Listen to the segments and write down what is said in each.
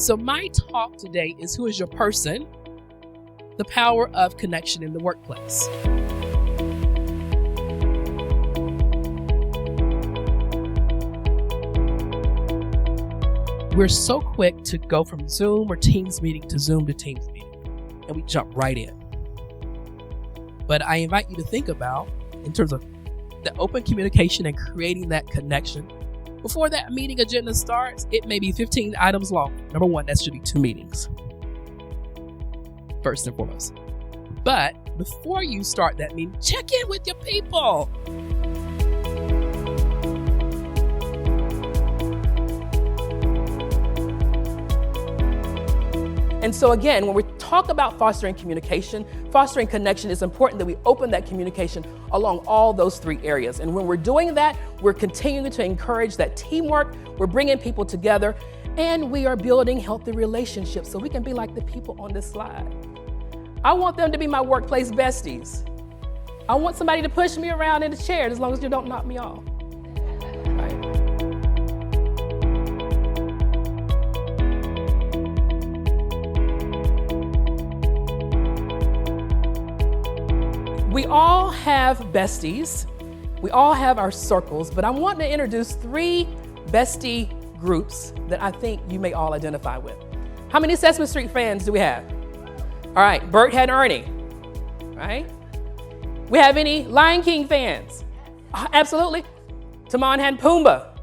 So my talk today is who is your person? The power of connection in the workplace. We're so quick to go from Zoom or Teams meeting to Zoom to Teams meeting, and we jump right in. But I invite you to think about, in terms of the open communication and creating that connection, before that meeting agenda starts, it may be 15 items long. Number one, that should be 2 meetings, first and foremost. But before you start that meeting, check in with your people. And so again, when we talk about fostering communication, fostering connection, it's important that we open that communication along all those 3 areas. And when we're doing that, we're continuing to encourage that teamwork, we're bringing people together, and we are building healthy relationships so we can be like the people on this slide. I want them to be my workplace besties. I want somebody to push me around in the chair as long as you don't knock me off. Right? We all have besties. We all have our circles, but I want to introduce 3 bestie groups that I think you may all identify with. How many Sesame Street fans do we have? All right, Bert had Ernie, right? We have any Lion King fans? Absolutely. Timon had Pumbaa,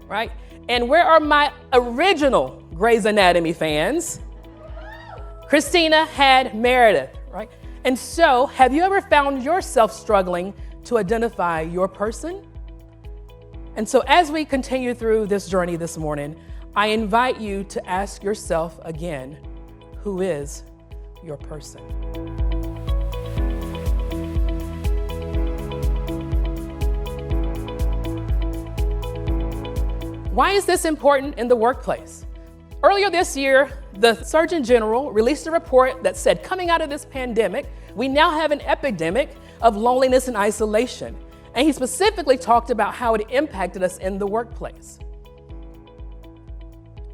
right? And where are my original Grey's Anatomy fans? Christina had Meredith, right? And so, have you ever found yourself struggling to identify your person? And so, as we continue through this journey this morning, I invite you to ask yourself again, who is your person? Why is this important in the workplace? Earlier this year, the Surgeon General released a report that said, coming out of this pandemic, we now have an epidemic of loneliness and isolation. And he specifically talked about how it impacted us in the workplace.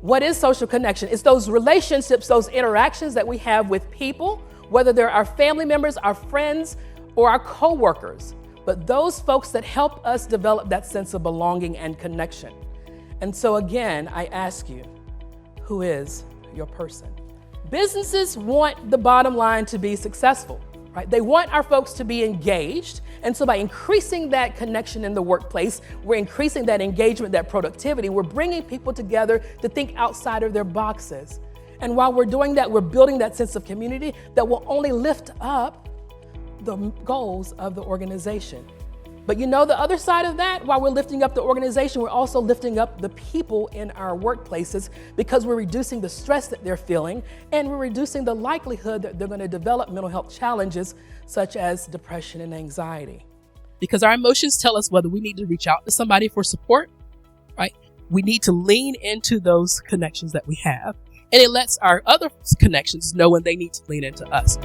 What is social connection? It's those relationships, those interactions that we have with people, whether they're our family members, our friends, or our coworkers, but those folks that help us develop that sense of belonging and connection. And so again, I ask you, who is your person? Businesses want the bottom line to be successful, right? They want our folks to be engaged. And so by increasing that connection in the workplace, we're increasing that engagement, that productivity. We're bringing people together to think outside of their boxes. And while we're doing that, we're building that sense of community that will only lift up the goals of the organization. But you know the other side of that, while we're lifting up the organization, we're also lifting up the people in our workplaces because we're reducing the stress that they're feeling and we're reducing the likelihood that they're going to develop mental health challenges such as depression and anxiety. Because our emotions tell us whether we need to reach out to somebody for support, right? We need to lean into those connections that we have, and it lets our other connections know when they need to lean into us.